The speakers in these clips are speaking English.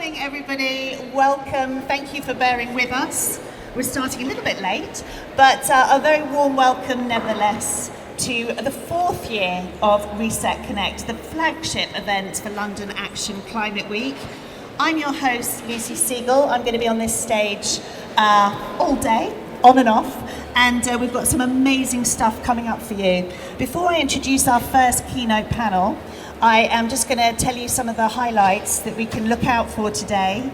morning, everybody. Welcome. Thank you for bearing with us. We're starting a little bit late, but a very warm welcome nevertheless to the fourth year of Reset Connect, the flagship event for London Action Climate Week. I'm your host, Lucy Siegle. I'm going to be on this stage all day, on and off, and we've got some amazing stuff coming up for you. Before I introduce our first keynote panel, I am just going to tell you some of the highlights that we can look out for today.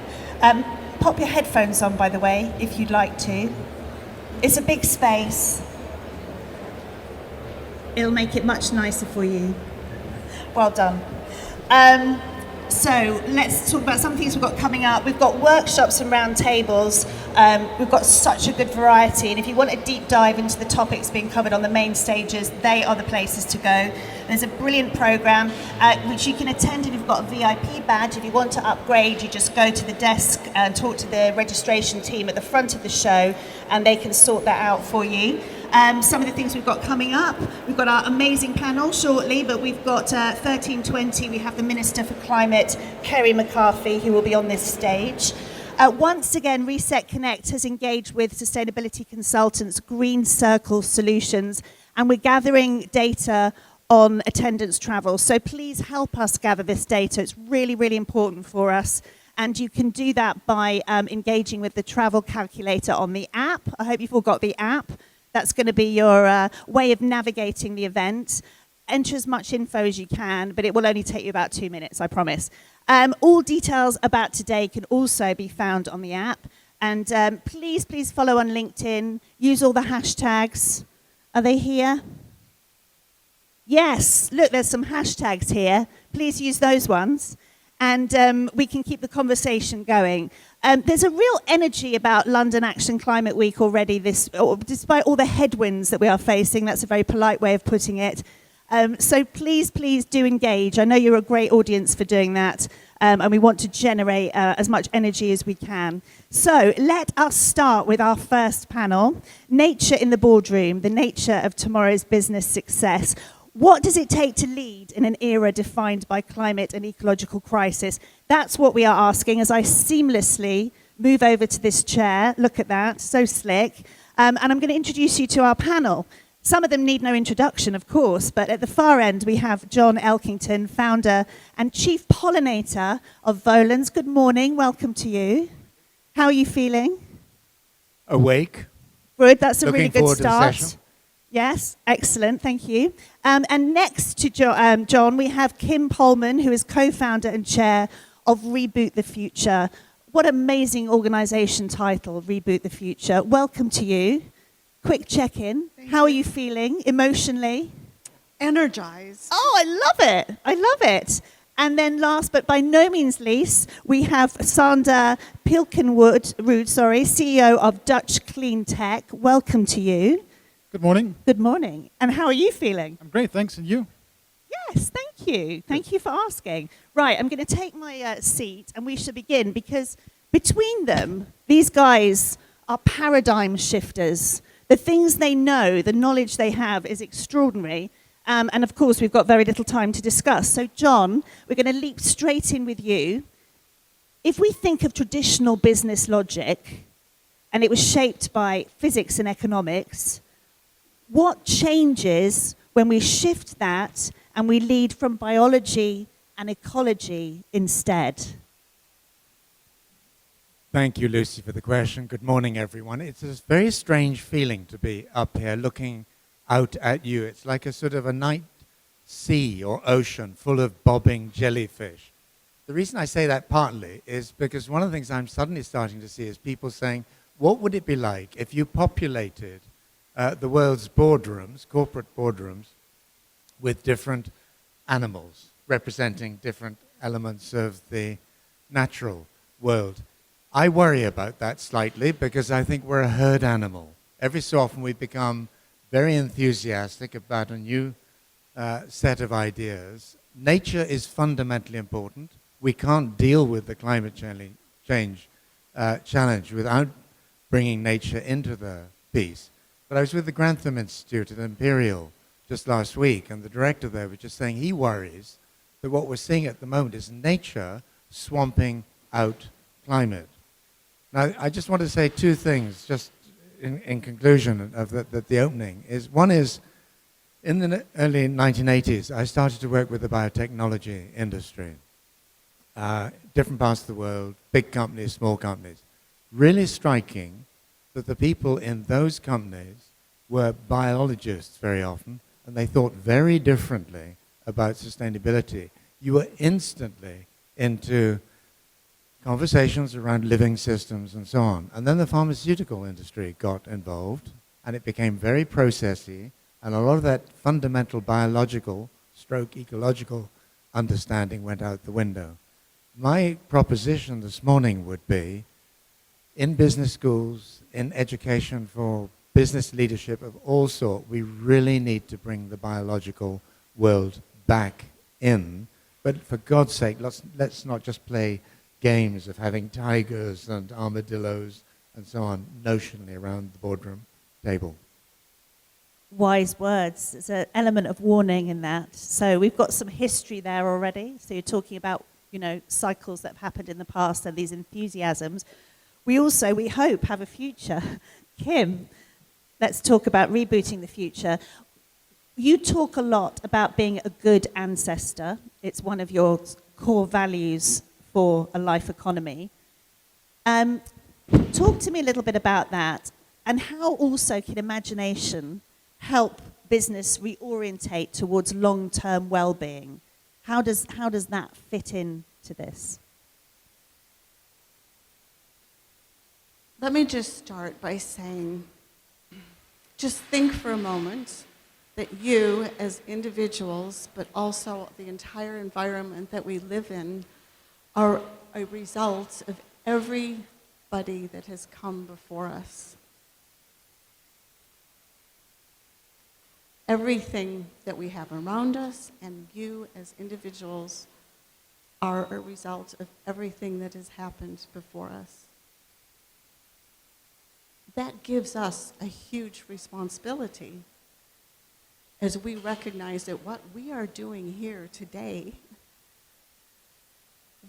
Pop your headphones on, by the way, if you'd like to. It's a big space. It'll make it much nicer for you. Well done. So let's talk about some things we've got coming up. We've got workshops and round tables. We've got such a good variety, and if you want a deep dive into the topics being covered on the main stages, they are the places to go. There's a brilliant program which you can attend if you've got a VIP badge. If you want to upgrade, you just go to the desk and talk to the registration team at the front of the show, and they can sort that out for you. Some of the things we've got coming up, we've got our amazing panel shortly, but we've got 13:20, we have the Minister for Climate, Kerry McCarthy, who will be on this stage. Once again, Reset Connect has engaged with sustainability consultants, Green Circle Solutions, and we're gathering data on attendance travel. So please help us gather this data. It's really, really important for us. And you can do that by engaging with the travel calculator on the app. I hope you've all got the app. That's going to be your way of navigating the event. Enter as much info as you can, but it will only take you about 2 minutes, I promise. All details about today can also be found on the app. And please follow on LinkedIn. Use all the hashtags. Are they here? Yes, look, there's some hashtags here. Please use those ones. And we can keep the conversation going. There's a real energy about London Action Climate Week already, despite all the headwinds that we are facing. That's a very polite way of putting it. So please do engage. I know you're a great audience for doing that, and we want to generate as much energy as we can. So let us start with our first panel, Nature in the Boardroom, the nature of tomorrow's business success. What does it take to lead in an era defined by climate and ecological crisis? That's what we are asking as I seamlessly move over to this chair. Look at that, so slick. And I'm going to introduce you to our panel. Some of them need no introduction, of course, but at the far end we have John Elkington, founder and chief pollinator of Volans. Good morning, welcome to you. How are you feeling? Awake. Good, that's a really good Looking forward to the start. session. Yes, excellent, thank you. And next to John, we have Kim Polman, who is co-founder and chair of Reboot the Future. What amazing organization title, Reboot the Future. Welcome to you. Quick check-in. How are you feeling emotionally? Energized. Oh, I love it. And then last but by no means least, we have Sander Pielkenrood, CEO of Dutch Clean Tech. Welcome to you. Good morning. Good morning. And how are you feeling? I'm great, thanks. And you? Yes, thank you. Thank you for asking. Right, I'm going to take my seat and we should begin because between them, these guys are paradigm shifters. The things they know, the knowledge they have is extraordinary. And of course, we've got very little time to discuss. So John, we're going to leap straight in with you. If we think of traditional business logic, and it was shaped by physics and economics, what changes when we shift that and we lead from biology and ecology instead? Thank you, Lucy, for the question. Good morning, everyone. It's a very strange feeling to be up here looking out at you. It's like a sort of a night sea or ocean full of bobbing jellyfish. The reason I say that partly is because one of the things I'm suddenly starting to see is people saying, what would it be like if you populated the world's boardrooms, corporate boardrooms, with different animals representing different elements of the natural world? I worry about that slightly because I think we're a herd animal. Every so often we become very enthusiastic about a new set of ideas. Nature is fundamentally important. We can't deal with the climate change challenge without bringing nature into the piece. But I was with the Grantham Institute at Imperial just last week, and the director there was just saying he worries that what we're seeing at the moment is nature swamping out climate. Now, I just want to say two things, just in conclusion of the opening. One is, in the early 1980s, I started to work with the biotechnology industry. Different parts of the world, big companies, small companies. Really striking that the people in those companies were biologists very often, and they thought very differently about sustainability. You were instantly into conversations around living systems and so on. And then the pharmaceutical industry got involved, and it became very processy, and a lot of that fundamental biological stroke ecological understanding went out the window. My proposition this morning would be, in business schools, in education for business leadership of all sorts, we really need to bring the biological world back in. But for God's sake, let's not just play games of having tigers and armadillos and so on notionally around the boardroom table. Wise words. There's an element of warning in that. So we've got some history there already. So you're talking about, cycles that have happened in the past and these enthusiasms. We also, we hope, have a future. Kim, let's talk about rebooting the future. You talk a lot about being a good ancestor. It's one of your core values for a life economy. Talk to me a little bit about that, and how also can imagination help business reorientate towards long-term well-being? How does that fit into this? Let me just start by saying, just think for a moment that you as individuals, but also the entire environment that we live in, are a result of everybody that has come before us. Everything that we have around us and you as individuals are a result of everything that has happened before us. That gives us a huge responsibility as we recognize that what we are doing here today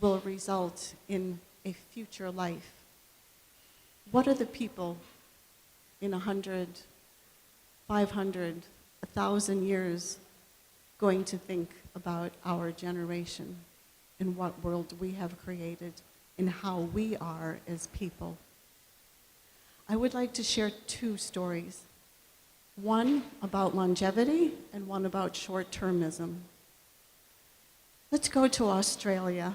will result in a future life. What are the people in 100, 500, 1,000 years going to think about our generation and what world we have created and how we are as people? I would like to share two stories. One about longevity and one about short-termism. Let's go to Australia.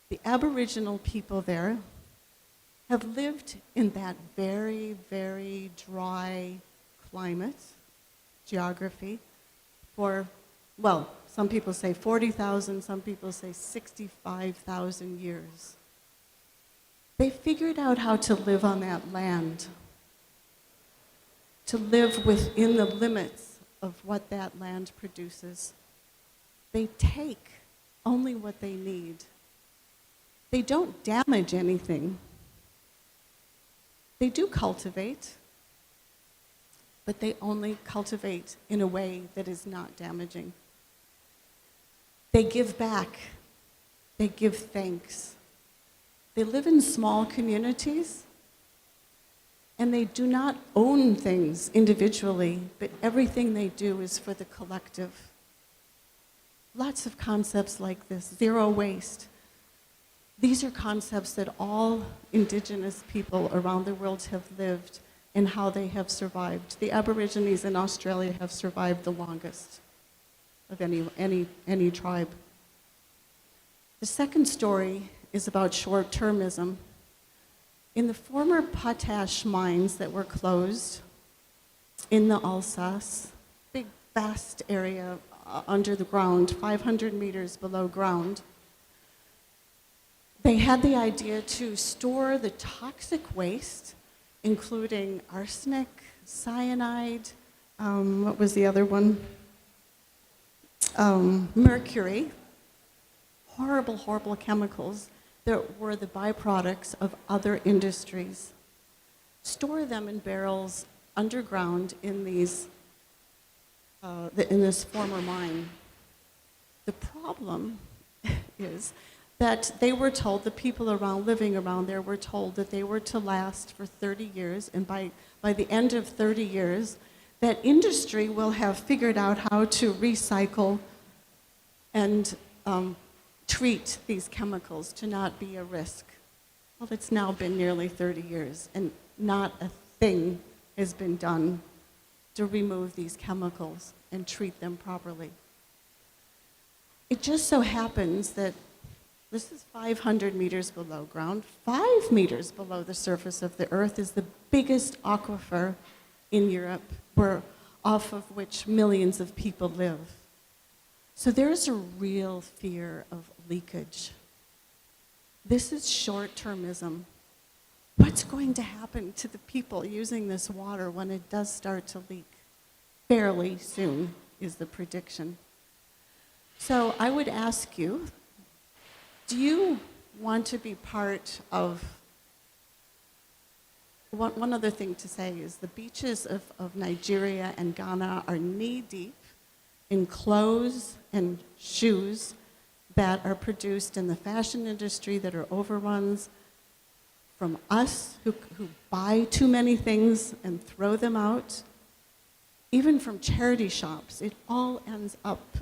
The Aboriginal people there have lived in that very, very dry climate, geography, for, well, some people say 40,000, some people say 65,000 years. They figured out how to live on that land, to live within the limits of what that land produces. They take only what they need. They don't damage anything. They do cultivate, but they only cultivate in a way that is not damaging. They give back. They give thanks. They live in small communities, and they do not own things individually, but everything they do is for the collective. Lots of concepts like this, zero waste. These are concepts that all indigenous people around the world have lived and how they have survived. The Aborigines in Australia have survived the longest of any tribe. The second story is about short-termism. In the former potash mines that were closed in the Alsace, big, vast area under the ground, 500 meters below ground, they had the idea to store the toxic waste, including arsenic, cyanide, what was the other one? Mercury, horrible, horrible chemicals that were the byproducts of other industries. Store them in barrels underground in these, in this former mine. The problem is that they were told, the people around, living around there were told that they were to last for 30 years, and by the end of 30 years, that industry will have figured out how to recycle and treat these chemicals to not be a risk. Well, it's now been nearly 30 years, and not a thing has been done to remove these chemicals and treat them properly. It just so happens that this is 500 meters below ground. 5 meters below the surface of the Earth is the biggest aquifer in Europe, off of which millions of people live. So there's a real fear of leakage. This is short-termism. What's going to happen to the people using this water when it does start to leak? Fairly soon is the prediction. So I would ask you, do you want to be part of, one other thing to say is the beaches of Nigeria and Ghana are knee-deep in clothes and shoes that are produced in the fashion industry that are overruns from us who buy too many things and throw them out, even from charity shops. It all ends up,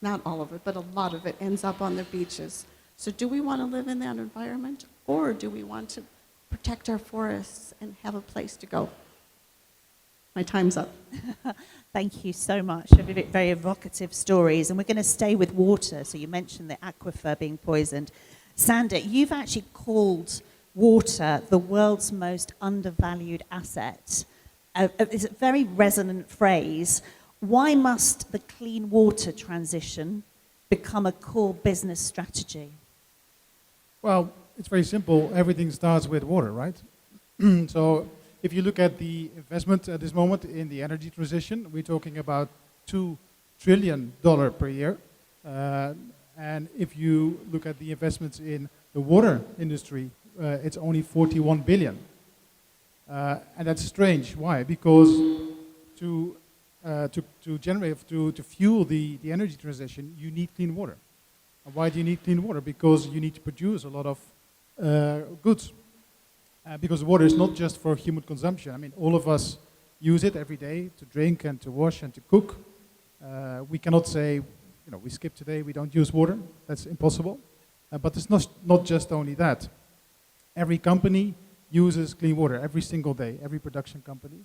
not all of it, but a lot of it ends up on the beaches. So do we want to live in that environment, or do we want to protect our forests and have a place to go? My time's up. Thank you so much for very evocative stories. And we're going to stay with water. So you mentioned the aquifer being poisoned. Sander, you've actually called water the world's most undervalued asset. It's a very resonant phrase. Why must the clean water transition become a core business strategy? Well, it's very simple. Everything starts with water, right? So if you look at the investment at this moment in the energy transition, we're talking about $2 trillion per year. And if you look at the investments in the water industry, it's only 41 billion. And that's strange. Why? Because to fuel the energy transition, you need clean water. And why do you need clean water? Because you need to produce a lot of goods. Because water is not just for human consumption. I mean, all of us use it every day to drink and to wash and to cook. We cannot say, we skip today, we don't use water. That's impossible. But it's not just only that. Every company uses clean water every single day, every production company.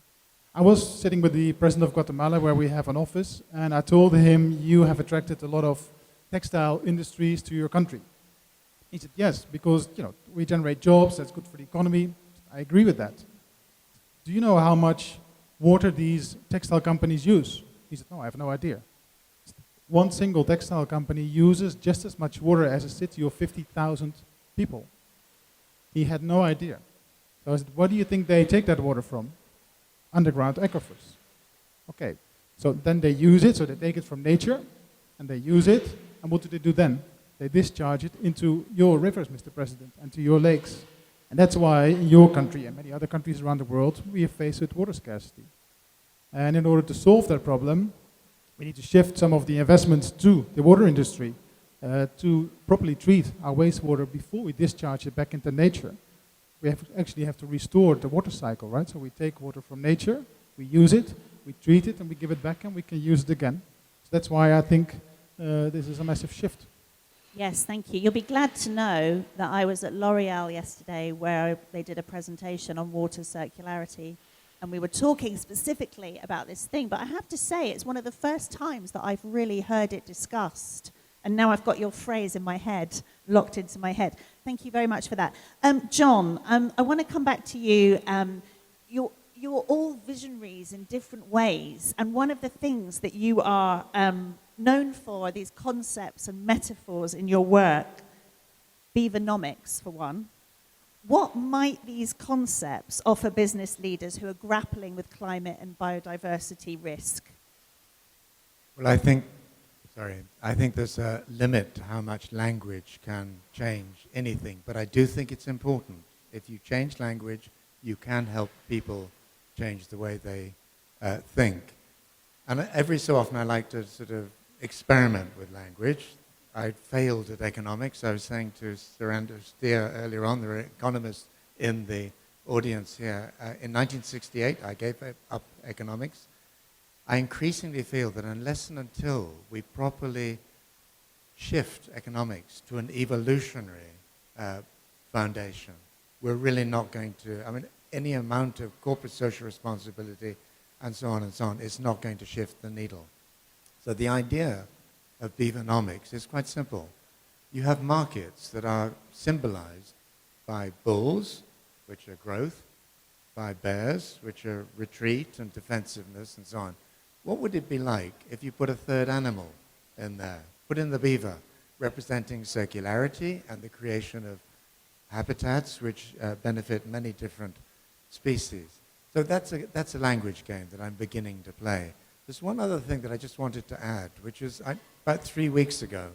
I was sitting with the president of Guatemala, where we have an office, and I told him, you have attracted a lot of textile industries to your country. He said, yes, because we generate jobs, that's good for the economy. I agree with that. Do you know how much water these textile companies use? He said, no, I have no idea. One single textile company uses just as much water as a city of 50,000 people. He had no idea. So I said, where do you think they take that water from? Underground aquifers. Okay, so then they use it, so they take it from nature, and they use it, and what do they do then? They discharge it into your rivers, Mr. President, and to your lakes. And that's why in your country and many other countries around the world, we are faced with water scarcity. And in order to solve that problem, we need to shift some of the investments to the water industry to properly treat our wastewater before we discharge it back into nature. We actually have to restore the water cycle, right? So we take water from nature, we use it, we treat it, and we give it back, and we can use it again. So that's why I think this is a massive shift. Yes, thank you. You'll be glad to know that I was at L'Oréal yesterday, where they did a presentation on water circularity, and we were talking specifically about this thing. But I have to say, it's one of the first times that I've really heard it discussed. And now I've got your phrase in my head, locked into my head. Thank you very much for that. John, I want to come back to you. You're all visionaries in different ways. And one of the things that you are known for are these concepts and metaphors in your work. Beavernomics, for one. What might these concepts offer business leaders who are grappling with climate and biodiversity risk? Well, I think there's a limit to how much language can change anything, but I do think it's important. If you change language, you can help people change the way they think. And every so often I like to sort of experiment with language. I'd failed at economics. I was saying to Surrender Steer earlier on, there are economists in the audience here. In 1968, I gave up economics. I increasingly feel that unless and until we properly shift economics to an evolutionary foundation, we're really not going to, I mean, any amount of corporate social responsibility and so on is not going to shift the needle. So the idea of Beavonomics is quite simple. You have markets that are symbolized by bulls, which are growth, by bears, which are retreat and defensiveness and so on. What would it be like if you put a third animal in there? Put in the beaver, representing circularity and the creation of habitats which benefit many different species. So that's a language game that I'm beginning to play. There's one other thing that I just wanted to add, which is about 3 weeks ago,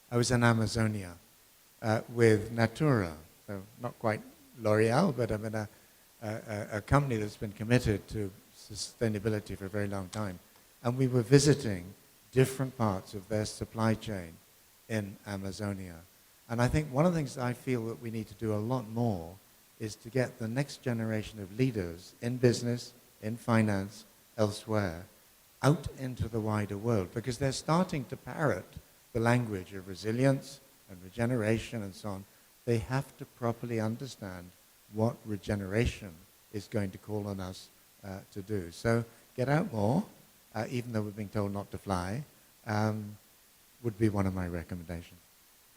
I was in Amazonia with Natura, so not quite L'Oreal, but I'm in a company that's been committed to sustainability for a very long time. And we were visiting different parts of their supply chain in Amazonia. And I think one of the things I feel that we need to do a lot more is to get the next generation of leaders in business, in finance, elsewhere, out into the wider world, because they're starting to parrot the language of resilience and regeneration and so on. They have to properly understand what regeneration is going to call on us to do. So get out more, even though we're being told not to fly, would be one of my recommendations.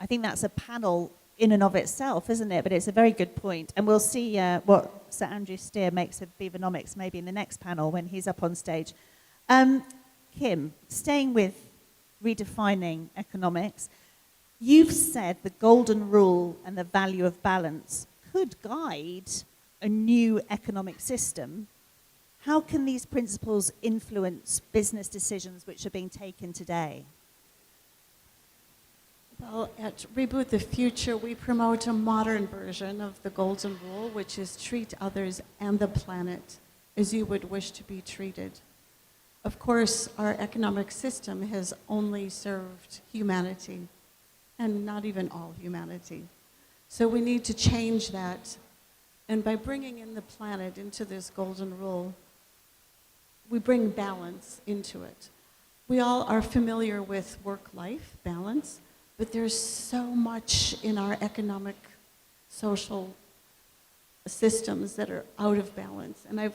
I think that's a panel in and of itself, isn't it? But it's a very good point. And we'll see what Sir Andrew Steer makes of Beavonomics maybe in the next panel when he's up on stage. Kim, staying with redefining economics, you've said the golden rule and the value of balance could guide a new economic system. How can these principles influence business decisions which are being taken today? Well, at Reboot the Future, we promote a modern version of the Golden Rule, which is treat others and the planet as you would wish to be treated. Of course, our economic system has only served humanity, and not even all humanity. So we need to change that. And by bringing in the planet into this Golden Rule, we bring balance into it. We all are familiar with work-life balance, but there's so much in our economic, social systems that are out of balance. And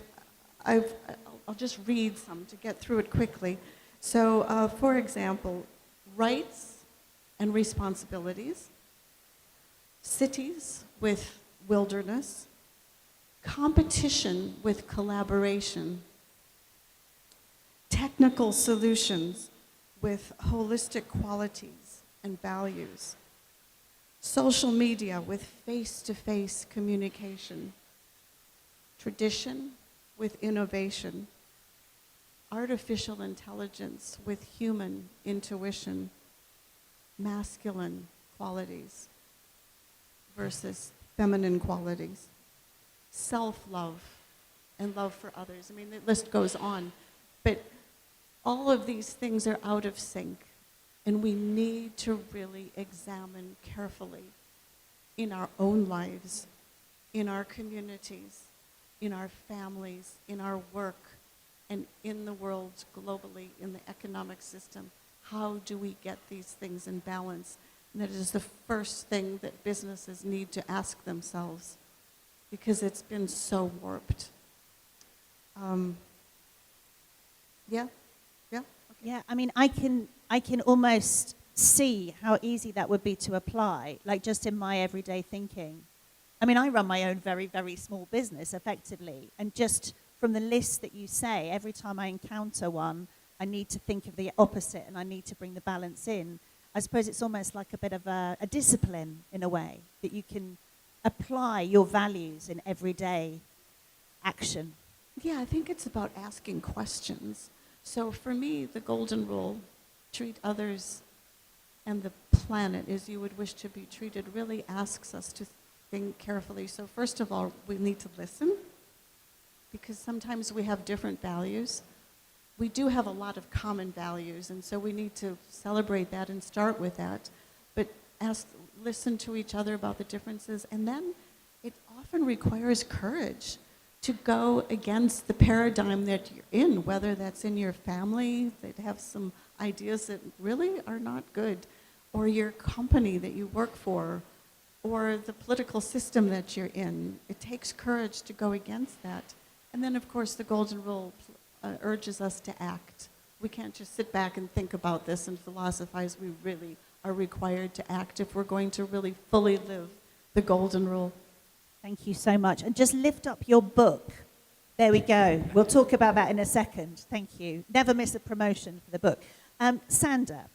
I'll just read some to get through it quickly. So, for example, rights and responsibilities, cities with wilderness, competition with collaboration, technical solutions with holistic qualities and values, social media with face-to-face communication, tradition with innovation, artificial intelligence with human intuition, masculine qualities versus feminine qualities, self-love and love for others. I mean, the list goes on, but all of these things are out of sync, and we need to really examine carefully in our own lives, in our communities, in our families, in our work, and in the world globally, in the economic system. How do we get these things in balance? And that is the first thing that businesses need to ask themselves, because it's been so warped. Yeah? Okay. Yeah, I mean, I can almost see how easy that would be to apply, like just in my everyday thinking. I mean, I run my own very, very small business effectively, and just from the list that you say, every time I encounter one, I need to think of the opposite and I need to bring the balance in. I suppose it's almost like a bit of a discipline in a way, that you can apply your values in everyday action. Yeah, I think it's about asking questions. So for me, the golden rule, treat others and the planet as you would wish to be treated, really asks us to think carefully. So first of all, we need to listen, because sometimes we have different values. we do have a lot of common values, and so we need to celebrate that and start with that. But listen to each other about the differences, and then it often requires courage to go against the paradigm that you're in, whether that's in your family that have some ideas that really are not good, or your company that you work for, or the political system that you're in. It takes courage to go against that. And then, of course, the Golden Rule urges us to act. We can't just sit back and think about this and philosophize. We really are required to act if we're going to really fully live the Golden Rule. Thank you so much. And just lift up your book. There we go. We'll talk about that in a second. Thank you. Never miss a promotion for the book. Sander,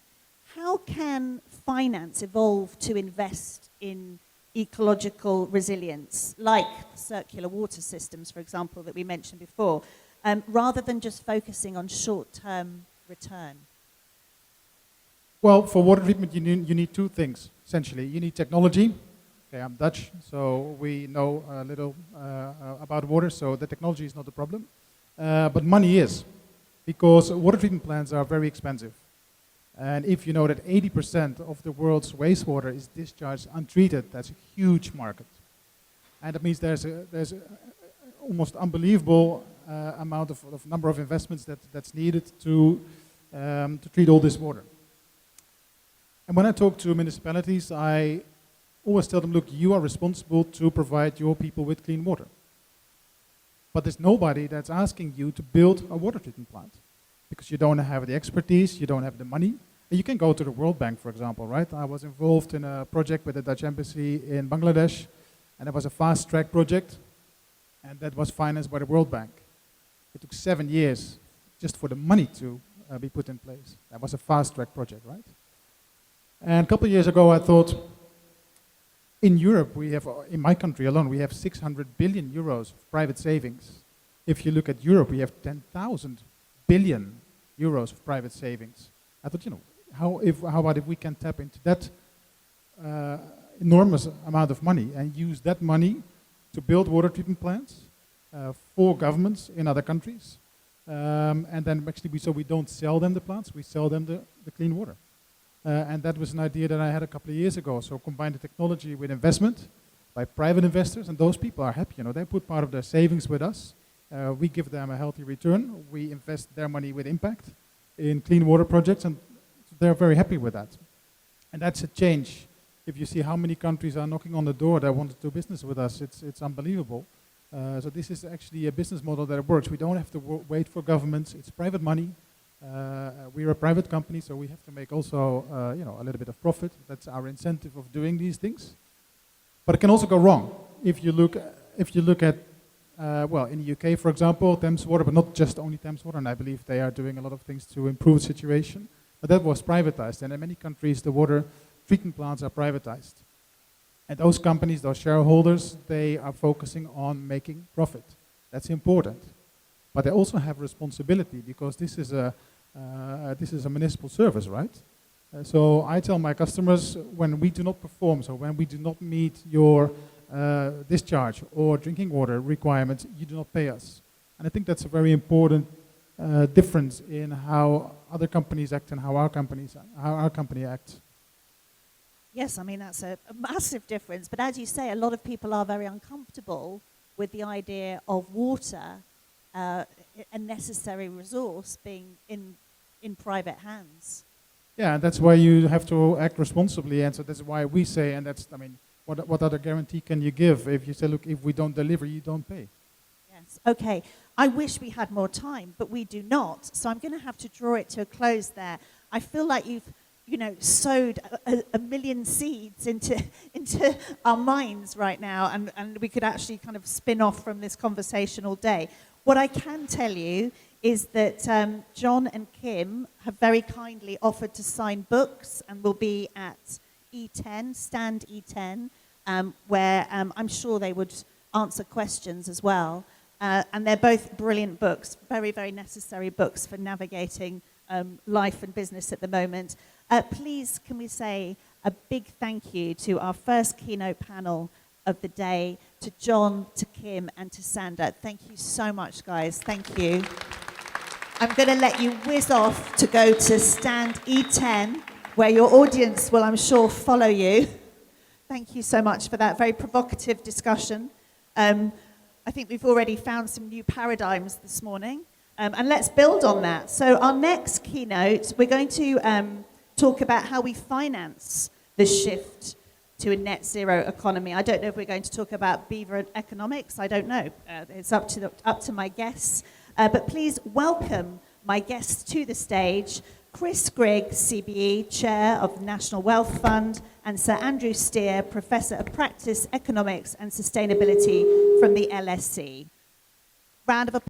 how can finance evolve to invest in ecological resilience, like circular water systems, for example, that we mentioned before, rather than just focusing on short-term return? Well, for water treatment, you need two things, essentially. You need technology. Okay, I'm Dutch, so we know a little about water, so the technology is not the problem. But money is, because water treatment plants are very expensive. And if you know that 80% of the world's wastewater is discharged untreated, that's a huge market. And that means there's a almost unbelievable amount of number of investments that's needed to treat all this water. And when I talk to municipalities, I always tell them, look, you are responsible to provide your people with clean water. But there's nobody that's asking you to build a water treatment plant, because you don't have the expertise, you don't have the money. And you can go to the World Bank, for example, right? I was involved in a project with the Dutch Embassy in Bangladesh, and it was a fast-track project, and that was financed by the World Bank. It took 7 years just for the money to be put in place. That was a fast-track project, right? And a couple of years ago, I thought, in Europe, we have, in my country alone, we have 600 billion euros of private savings. If you look at Europe, we have 10,000 billion euros of private savings. I thought, how about if we can tap into that enormous amount of money and use that money to build water treatment plants for governments in other countries, and then actually so we don't sell them the plants, we sell them the clean water. And that was an idea that I had a couple of years ago. So combine the technology with investment by private investors, and those people are happy. They put part of their savings with us. We give them a healthy return. We invest their money with impact in clean water projects, and they're very happy with that. And that's a change. If you see how many countries are knocking on the door that want to do business with us, it's unbelievable. So this is actually a business model that works. We don't have to wait for governments. It's private money. We're a private company, so we have to make also a little bit of profit. That's our incentive of doing these things. But it can also go wrong. If you look at in the UK, for example, Thames Water, but not just only Thames Water, and I believe they are doing a lot of things to improve the situation. But that was privatized, and in many countries, the water treatment plants are privatized. And those companies, those shareholders, they are focusing on making profit. That's important. But they also have responsibility, because this is a municipal service, right? So I tell my customers, when we do not perform, so when we do not meet your discharge or drinking water requirements, you do not pay us. And I think that's a very important difference in how other companies act and how our company acts. Yes, I mean, that's a massive difference. But as you say, a lot of people are very uncomfortable with the idea of water, a necessary resource, being in private hands. Yeah, and that's why you have to act responsibly, and so that's why we say, and that's, I mean, what other guarantee can you give if you say, look, if we don't deliver, you don't pay? Yes, okay. I wish we had more time, but we do not, so I'm going to have to draw it to a close there. I feel like you've, sowed a million seeds into our minds right now, and we could actually kind of spin off from this conversation all day. What I can tell you is that John and Kim have very kindly offered to sign books, and will be at E10, stand E10, where I'm sure they would answer questions as well. And they're both brilliant books, very, very necessary books for navigating life and business at the moment. Please, can we say a big thank you to our first keynote panel of the day, to John, to Kim, and to Sander. Thank you so much, guys. Thank you. I'm going to let you whiz off to go to stand E10, where your audience will, I'm sure, follow you. Thank you so much for that very provocative discussion. I think we've already found some new paradigms this morning, and let's build on that. So our next keynote, we're going to talk about how we finance the shift to a net zero economy. I don't know if we're going to talk about beaver economics. I don't know. It's up to my guests. But please welcome my guests to the stage, Chris Grigg, CBE, Chair of the National Wealth Fund, and Sir Andrew Steer, Professor of Practice, Economics and Sustainability from the LSE. Round of applause.